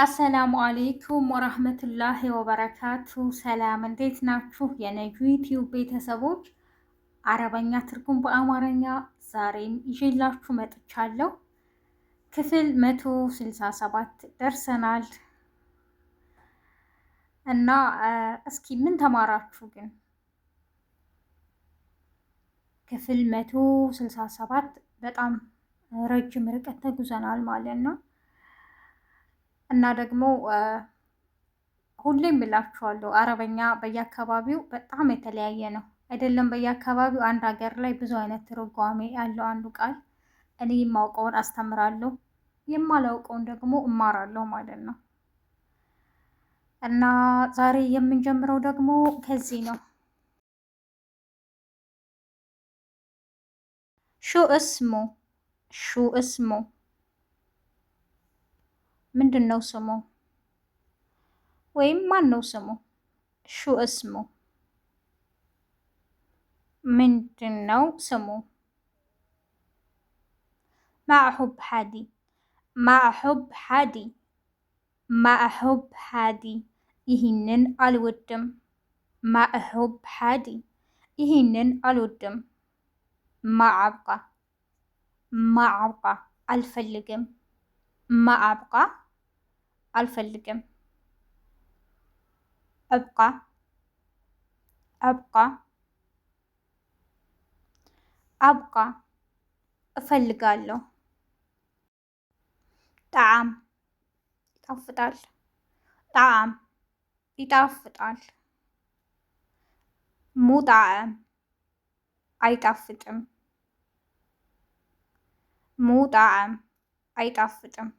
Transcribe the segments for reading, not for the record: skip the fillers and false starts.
አሰላሙ አሌይኩም ወራህመቱላሂ ወበረካቱ። ሰላም እንዴት ናችሁ? የነጁ ዩቲዩብ ቤተሰቦች አረበኛ ትርጉም በአማርኛ ዛሬም ይዤላችሁ መጥቻለሁ። ክፍል 167 ደርሰናል እና እስኪ ምን ተማራችሁ ግን? ክፍል 167 በጣም ረጅም ርቀት ተጉዘናል ማለት ነው እና ደግሞ ሁሌም ብላችኋለሁ አረበኛ በየአካባቢው በጣም የተለያየ ነው አይደለም። በየአካባቢው አንድ ሀገር ላይ ብዙ አይነት ትርጓሜ ያለው አንዱ ቃል እኔ የማውቀውን አስተምራለሁ፣ የማላውቀውን ደግሞ እማራለሁ ማለት ነው እና ዛሬ የምንጀምረው ደግሞ ከዚህ ነው። ሹ እስሙ ሹ እስሙ ምንድን ነው ስሙ? ወይም ማን ነው ስሙ? ሹ እስሙ ምንድን ነው ስሙ? ማዕሁብ ሓዲ ማዕሁብ ሓዲ ማዕሁብ ሓዲ ይህንን አልወድም። ማዕሁብ ሓዲ ይህንን አልወድም። ማዓብቃ ማዓብቃ አልፈልግም። ማዓብቃ አልፈልግም። ዕብቃ ዕብቃ አብቃ እፈልጋለሁ። ጣዕም ይጣፍጣል። ጣዕም ይጣፍጣል። ሙጣዕም አይጣፍጥም። ሙጣዕም አይጣፍጥም።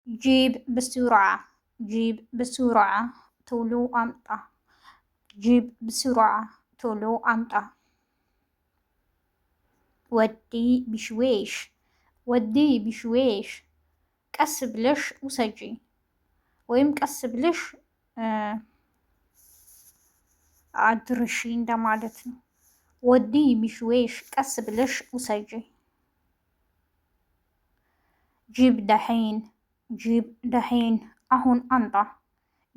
ጂብ ብሱርዓ ጂብ ብሱርዓ ቶሎ አምጣ። ጂብ ብሱርዓ ቶሎ አምጣ። ወዲ ቢሽዌሽ ወዲ ቢሽዌሽ ቀስ ብለሽ ውሰጂ ወይም ቀስ ብለሽ አድርሺ እንደማለት ነው። ወዲ ቢሽዌሽ ቀስ ብለሽ ውሰጂ። ጂብ ደሒን ጂብ ደሒን አሁን አንጣ።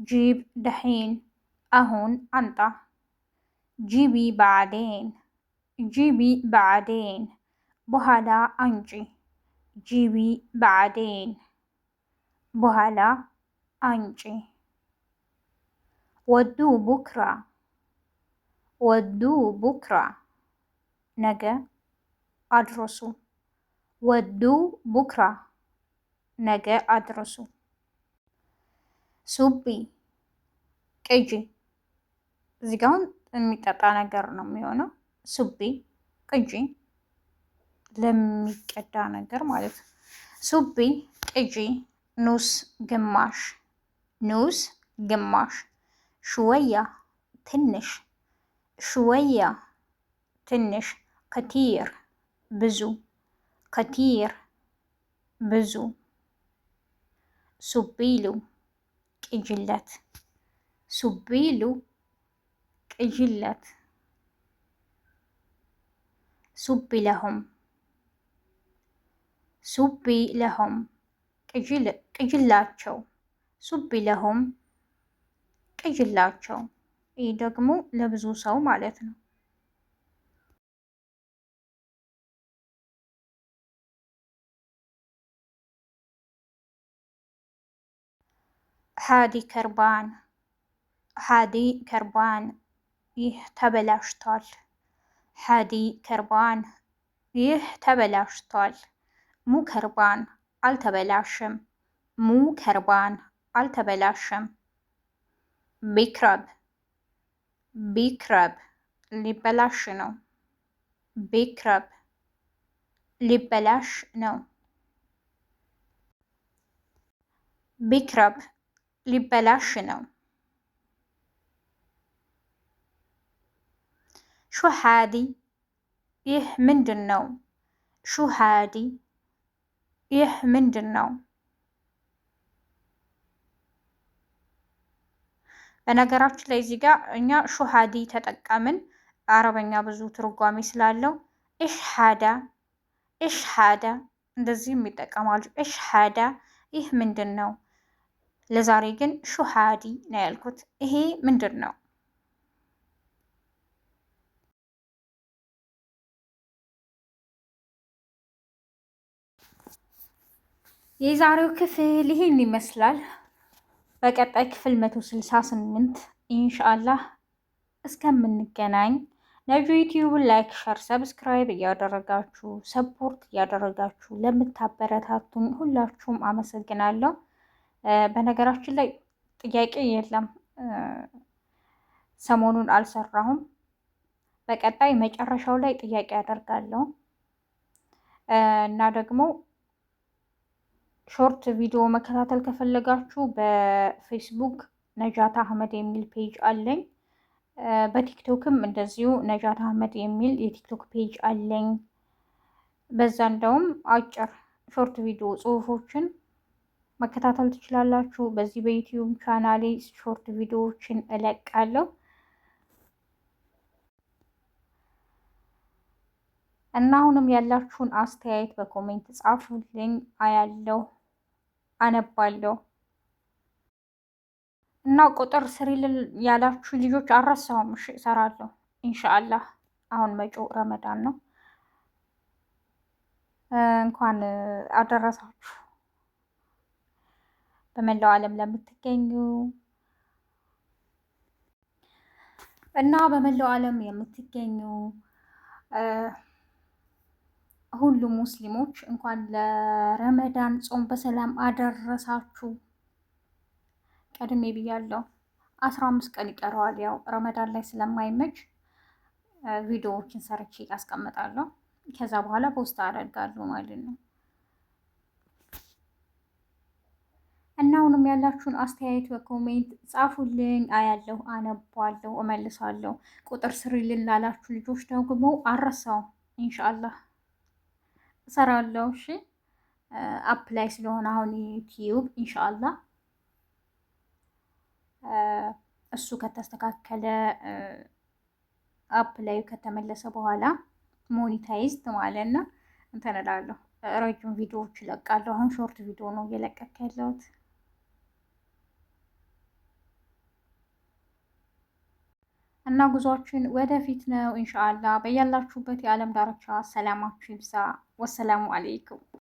ጂብ ደሒን አሁን አንጣ። ጂቢ ባዕዴን ጂቢ ባዕዴን በኋላ አንጪ። ጂቢ ባዕዴን በኋላ አንጪ። ወዱ ቡክራ ወዱ ቡክራ ነገ አድርሱ። ወዱ ቡክራ ነገ አድርሱ። ሱቢ ቅጂ እዚህ ጋ አሁን የሚጠጣ ነገር ነው የሚሆነው። ሱቢ ቅጂ ለሚቀዳ ነገር ማለት ነው። ሱቢ ቅጂ ኑስ ግማሽ ኑስ ግማሽ። ሽወያ ትንሽ ሽወያ ትንሽ። ከቲር ብዙ ከቲር ብዙ። ሱቢሉ ቅጅለት ሱቢሉ ቅጅለት። ሱቢ ለሁም ሱቢ ለሁም ቅጅላቸው። ሱቢ ለሁም ቅጅላቸው። ይህ ደግሞ ለብዙ ሰው ማለት ነው። ሓዲ ከርባን ሓዲ ከርባን ይህ ተበላሽቷል። ሓዲ ከርባን ይህ ተበላሽቷል። ሙ ከርባን አልተበላሸም። ሙ ከርባን አልተበላሸም። ቢክረብ ቢክረብ ሊበላሽ ነው። ቢክረብ ሊበላሽ ነው። ቢክረብ ሊበላሽ ነው። ሹሓዲ ይህ ምንድን ነው? ሹሓዲ ይህ ምንድን ነው? በነገራችን ላይ እዚህ ጋር እኛ ሹሃዲ ተጠቀምን። አረበኛ ብዙ ትርጓሜ ስላለው ኢሽሓዳ ኢሽሓዳ እንደዚህም ይጠቀማሉ። ኢሽሓዳ ይህ ምንድን ነው? ለዛሬ ግን ሹሃዲ ነው ያልኩት። ይሄ ምንድን ነው? የዛሬው ክፍል ይህን ይመስላል። በቀጣይ ክፍል 168 ኢንሻአላህ እስከምንገናኝ ነጁ ዩቲዩብን ላይክ፣ ሸር፣ ሰብስክራይብ እያደረጋችሁ ሰፖርት እያደረጋችሁ ለምታበረታቱኝ ሁላችሁም አመሰግናለሁ። በነገራችን ላይ ጥያቄ የለም፣ ሰሞኑን አልሰራሁም። በቀጣይ መጨረሻው ላይ ጥያቄ አደርጋለሁ እና ደግሞ ሾርት ቪዲዮ መከታተል ከፈለጋችሁ በፌስቡክ ነጃት አህመድ የሚል ፔጅ አለኝ። በቲክቶክም እንደዚሁ ነጃት አህመድ የሚል የቲክቶክ ፔጅ አለኝ። በዛ እንደውም አጭር ሾርት ቪዲዮ ጽሁፎችን መከታተል ትችላላችሁ። በዚህ በዩቲዩብ ቻናሌ ሾርት ቪዲዮዎችን እለቃለሁ እና አሁንም ያላችሁን አስተያየት በኮሜንት ጻፉልኝ፣ አያለሁ፣ አነባለሁ። እና ቁጥር ስሪልን ያላችሁ ልጆች አልረሳሁም። እሺ እሰራለሁ ኢንሻአላህ። አሁን መጪው ረመዳን ነው። እንኳን አደረሳችሁ በመላው ዓለም ለምትገኙ እና በመላው ዓለም የምትገኙ ሁሉም ሙስሊሞች እንኳን ለረመዳን ጾም በሰላም አደረሳችሁ። ቀድሜ ብያለሁ። 15 ቀን ይቀረዋል። ያው ረመዳን ላይ ስለማይመች ቪዲዮዎችን ሰርቼ ያስቀምጣለሁ። ከዛ በኋላ ፖስት አደርጋለሁ ማለት ነው። እና አሁንም ያላችሁን አስተያየት በኮሜንት ጻፉልኝ፣ አያለሁ፣ አነባለሁ፣ እመልሳለሁ። ቁጥር ስሪልን ላላችሁ ልጆች ደግሞ አልረሳውም፣ ኢንሻአላህ እሰራለሁ። እሺ አፕ ላይ ስለሆነ አሁን ዩቲዩብ ኢንሻአላህ እሱ ከተስተካከለ አፕ ላይ ከተመለሰ በኋላ ሞኒታይዝድ ማለት ነው እንትን እላለሁ። ረጅም ቪዲዮዎች እለቃለሁ። አሁን ሾርት ቪዲዮ ነው እየለቀቅ ያለሁት እና ጉዟችን ወደፊት ነው ኢንሻአላህ። በያላችሁበት የዓለም ዳርቻ ሰላማችሁ ይብዛ። ወሰላሙ አለይኩም።